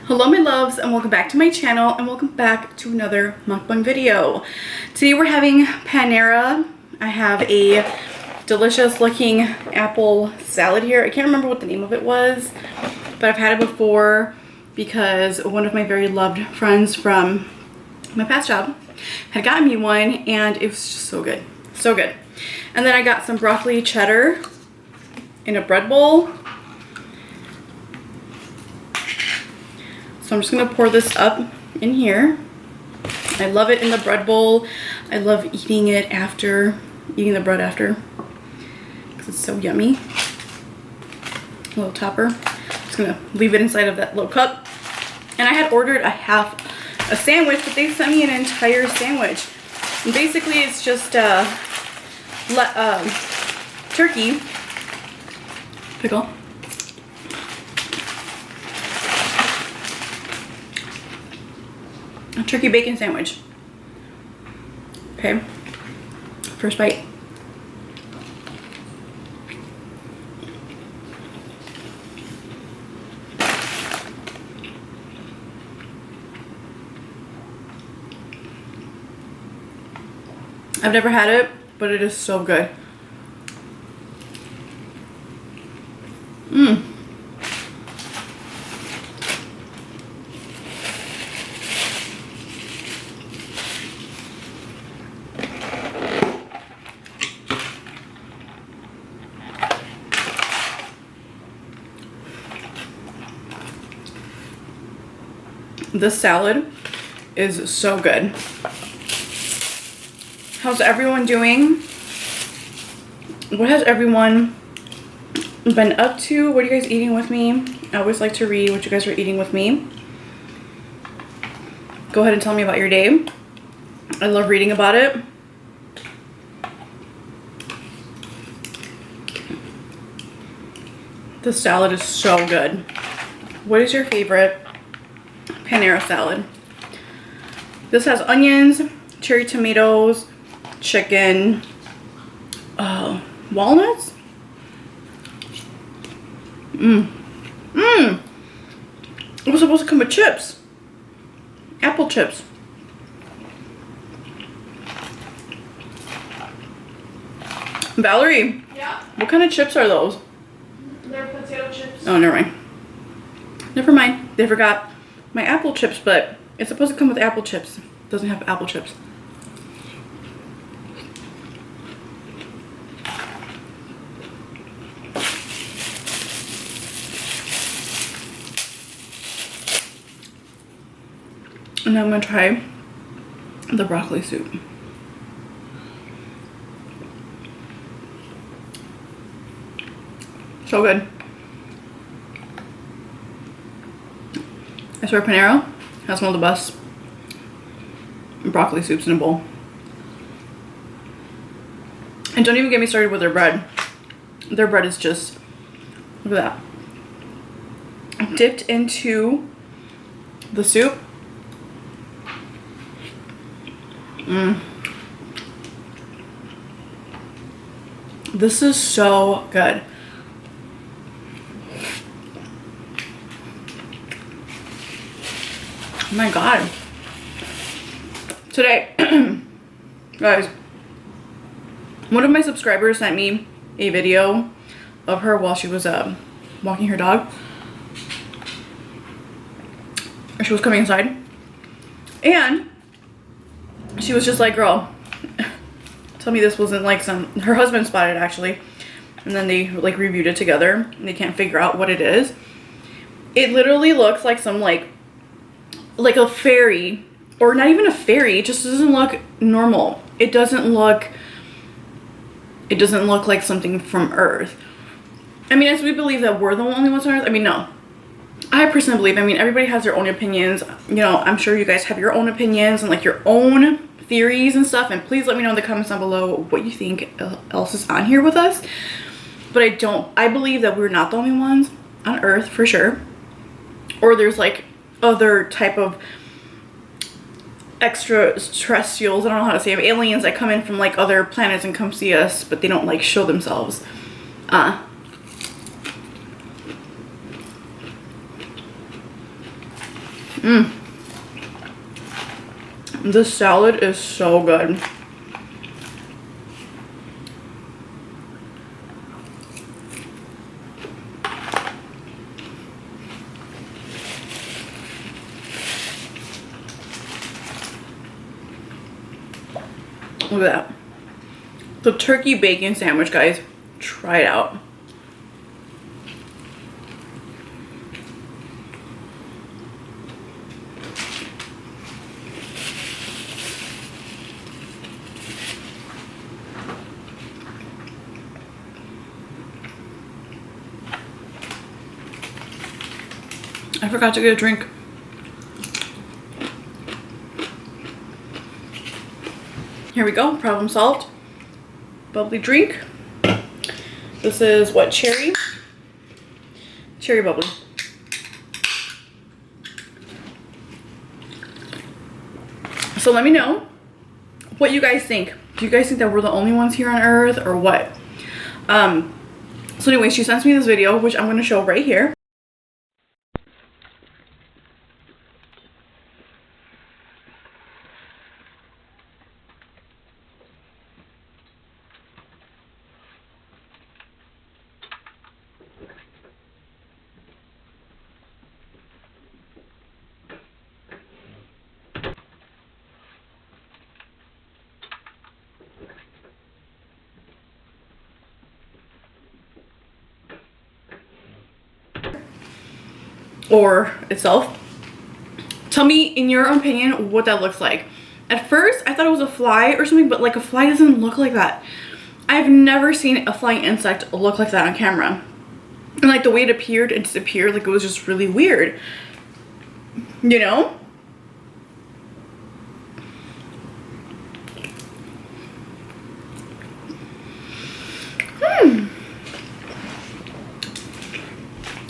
Hello my loves, and welcome back to my channel, and welcome back to another mukbang video. Today we're having Panera. I have a delicious looking apple salad here. I can't remember what the name of it was, but I've had it before because one of my very loved friends from my past job had gotten me one, and it was just so good. So good. And then I got some broccoli cheddar in a bread bowl. So I'm just gonna pour this up in here. I love it in the bread bowl. I love eating the bread after, because it's so yummy. A little topper. Just gonna leave it inside of that little cup. And I had ordered a sandwich, but they sent me an entire sandwich. And basically it's just turkey, pickle, a turkey bacon sandwich. Okay, first bite. I've never had it, but it is so good. This salad is so good. How's everyone doing? What has everyone been up to? What are you guys eating with me? I always like to read what you guys are eating with me. Go ahead and tell me about your day. I love reading about it. This salad is so good. What is your favorite Panera salad? This has onions, cherry tomatoes, chicken, walnuts. It was supposed to come with chips. Apple chips. Valerie. Yeah? What kind of chips are those? They're potato chips. Oh, never mind. Never mind. They forgot my apple chips, but it's supposed to come with apple chips. It doesn't have apple chips. And now I'm gonna try the broccoli soup. So good. I swear Panera has one of the best broccoli soups in a bowl. And don't even get me started with their bread. Their bread is just, look at that. Dipped into the soup. This is so good. Oh my god. Today, guys, one of my subscribers sent me a video of her while she was walking her dog. She was coming inside, and she was just like, girl, tell me this wasn't like her husband spotted it actually, and then they like reviewed it together, and they can't figure out what it is. It literally looks like some like a fairy, or not even a fairy. It just doesn't look normal. It doesn't look like something from Earth. I mean, as we believe that we're the only ones on Earth, I mean, no. I personally believe, I mean, everybody has their own opinions. You know, I'm sure you guys have your own opinions and like your own theories and stuff, and please let me know in the comments down below what you think else is on here with us. But I believe that we're not the only ones on Earth for sure, or there's like other type of extraterrestrials, I don't know how to say them, aliens that come in from like other planets and come see us, but they don't like show themselves. This salad is so good. Look at that. The turkey bacon sandwich, guys. Try it out. I forgot to get a drink. Here we go, problem solved. Bubbly drink. This is what, cherry? Cherry bubbly. So let me know what you guys think. Do you guys think that we're the only ones here on Earth or what? So anyway, she sent me this video, which I'm gonna show right here. Or itself. Tell me in your opinion what that looks like. At first I thought it was a fly or something, but like a fly doesn't look like that. I've never seen a flying insect look like that on camera. And like the way it appeared and disappeared, like it was just really weird. You know?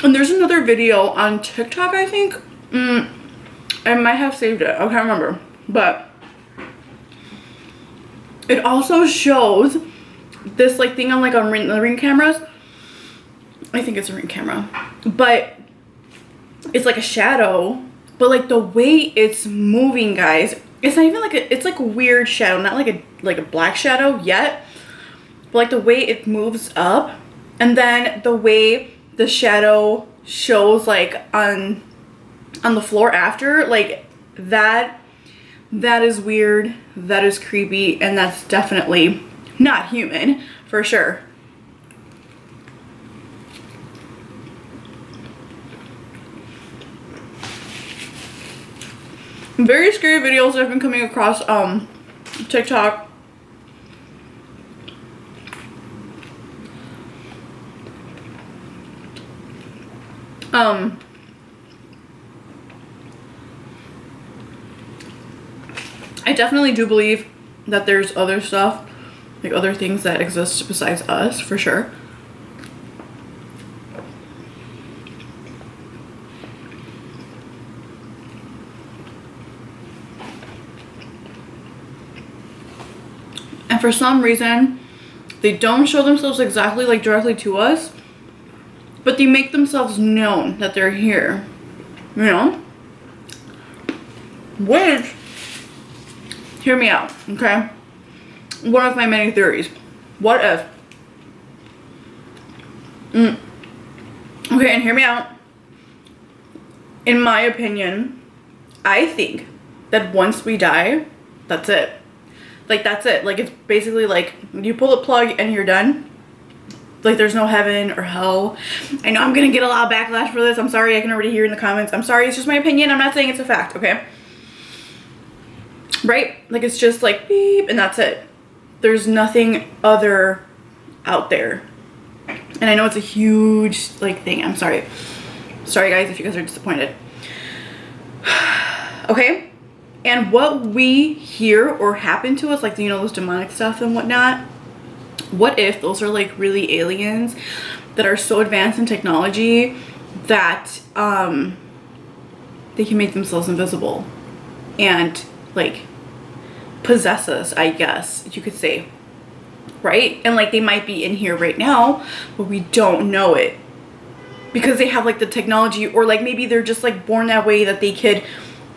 And there's another video on TikTok, I think. I might have saved it. I can't remember. But it also shows this like thing on like on the Ring cameras. I think it's a Ring camera. But it's like a shadow. But like the way it's moving, guys, it's not even like it's like a weird shadow. Not like a black shadow yet. But like the way it moves up. And then the way the shadow shows like on the floor after, like that is weird, that is creepy, and that's definitely not human for sure. Very scary videos that I've been coming across TikTok. I definitely do believe that there's other stuff, like other things that exist besides us, for sure. And for some reason, they don't show themselves exactly like directly to us, but they make themselves known that they're here, you know? Which, hear me out, okay? One of my many theories. What if? Okay, and hear me out. In my opinion, I think that once we die, that's it. Like, that's it. Like, it's basically like you pull the plug and you're done. Like, there's no heaven or hell. I know I'm gonna get a lot of backlash for this. I'm sorry, I can already hear in the comments. I'm sorry, it's just my opinion. I'm not saying it's a fact, okay? Right? Like, it's just like beep and that's it. There's nothing other out there. And I know it's a huge like thing. I'm sorry. Sorry guys if you guys are disappointed. Okay? And what we hear or happen to us, like, you know, those demonic stuff and whatnot, what if those are like really aliens that are so advanced in technology that they can make themselves invisible and like possess us, I guess you could say, right? And like they might be in here right now, but we don't know it because they have like the technology, or like maybe they're just like born that way that they could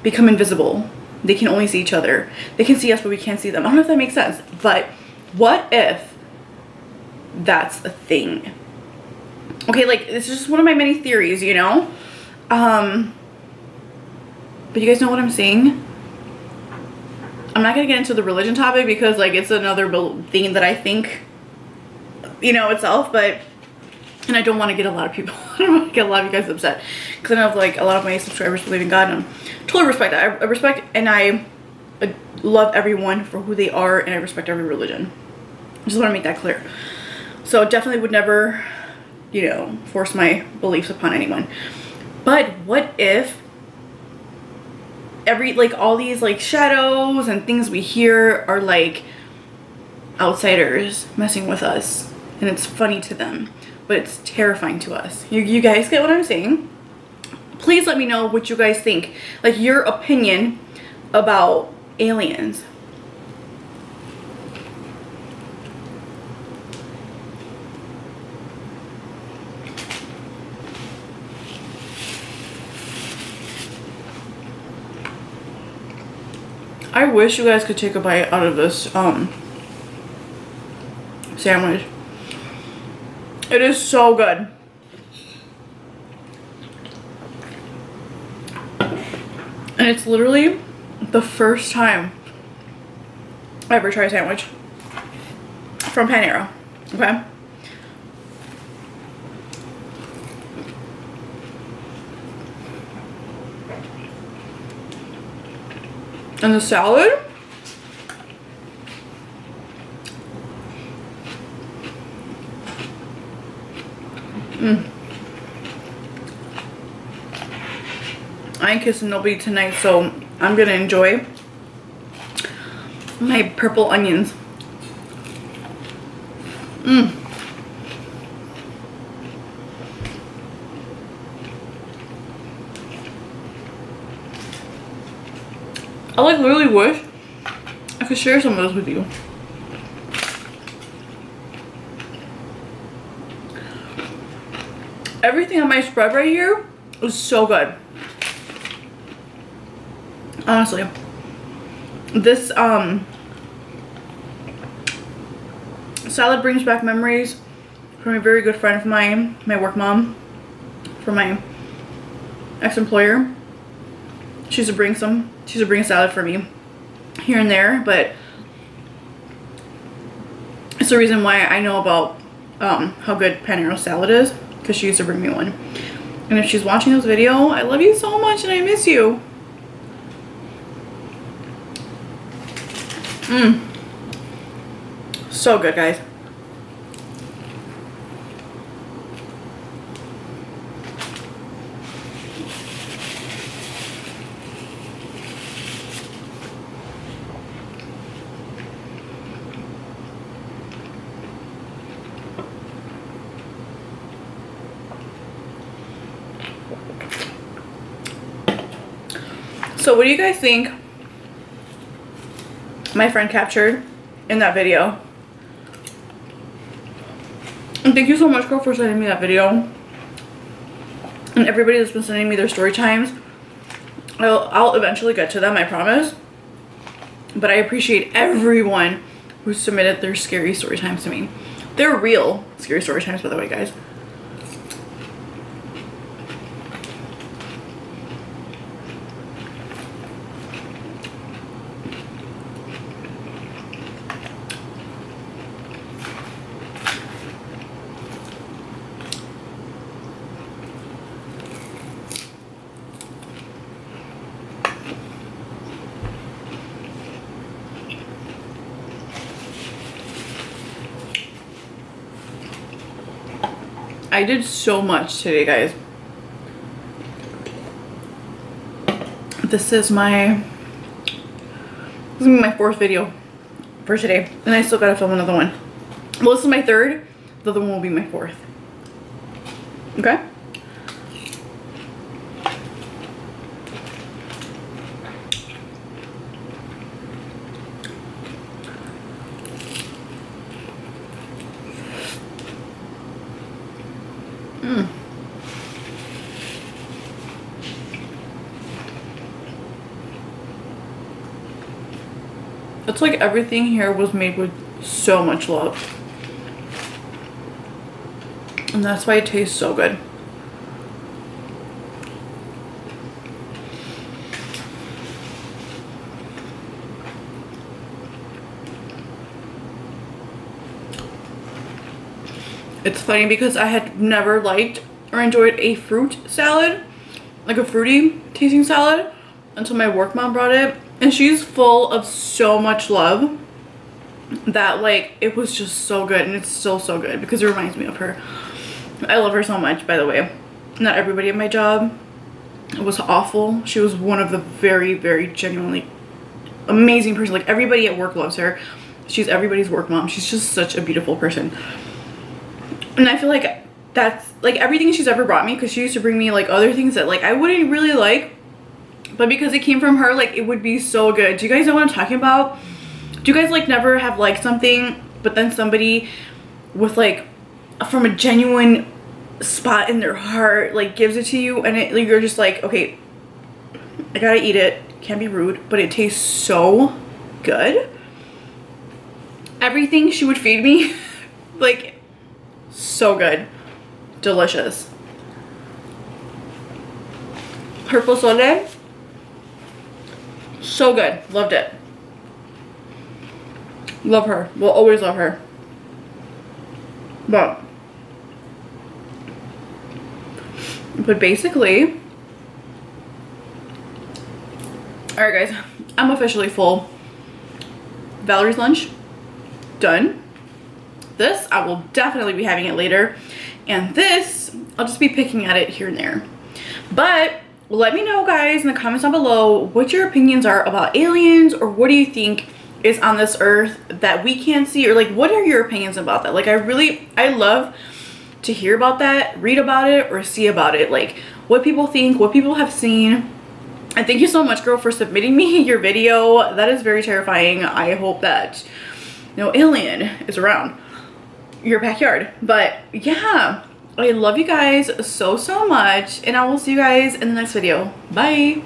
become invisible. They can only see each other. They can see us, but we can't see them. I don't know if that makes sense, but what if that's a thing? Okay, like this is just one of my many theories, you know? But you guys know what I'm saying? I'm not gonna get into the religion topic because like it's another thing that I think, you know, itself, but, and I don't want to get a lot of people, I don't want to get a lot of you guys upset because I know like a lot of my subscribers believe in God, and I totally respect that. I respect and I love everyone for who they are, and I respect every religion. I just want to make that clear. So definitely would never, you know, force my beliefs upon anyone. But what if like all these like shadows and things we hear are like outsiders messing with us, and it's funny to them, but it's terrifying to us. You guys get what I'm saying? Please let me know what you guys think, like your opinion about aliens. I wish you guys could take a bite out of this sandwich. It is so good. And it's literally the first time I ever tried a sandwich from Panera. Okay? And the salad, I ain't kissing nobody tonight, so I'm gonna enjoy my purple onions. I like literally wish I could share some of this with you. Everything on my spread right here is so good. Honestly. This salad brings back memories from a very good friend of mine, my work mom, for my ex-employer. She used to bring a salad for me here and there, but it's the reason why I know about how good Panera salad is, because she used to bring me one. And if she's watching this video, I love you so much and I miss you. So good, guys. So what do you guys think my friend captured in that video? And thank you so much, girl, for sending me that video. And everybody that's been sending me their story times. I'll eventually get to them, I promise. But I appreciate everyone who submitted their scary story times to me. They're real scary story times, by the way, guys. I did so much today, guys. This is my fourth video for today, and I still gotta film another one. Well, this is my third. The other one will be my fourth. Okay. It's like everything here was made with so much love. And that's why it tastes so good. It's funny because I had never liked or enjoyed a fruit salad, like a fruity tasting salad, until my work mom brought it. And she's full of so much love that like it was just so good, and it's still so good because it reminds me of her. I love her so much, by the way. Not everybody at my job was awful. She was one of the very, very genuinely amazing person. Like everybody at work loves her. She's everybody's work mom. She's just such a beautiful person. And I feel like that's like everything she's ever brought me, because she used to bring me like other things that like I wouldn't really like, but because it came from her, like it would be so good. Do you guys know what I'm talking about? Do you guys like never have liked something, but then somebody with like from a genuine spot in their heart like gives it to you, and it like, you're just like, okay, I gotta eat it, can't be rude, but it tastes so good. Everything she would feed me like so good, delicious. Her pozole, so good, loved it. Love her, will always love her. But basically, all right guys, I'm officially full. Valerie's lunch done. This I will definitely be having it later, and this I'll just be picking at it here and there. But let me know guys in the comments down below what your opinions are about aliens, or what do you think is on this earth that we can't see, or like what are your opinions about that? Like I love to hear about that, read about it, or see about it, like what people think, what people have seen. And thank you so much, girl, for submitting me your video. That is very terrifying. I hope that no alien is around your backyard. But yeah, I love you guys so much, and I will see you guys in the next video. Bye.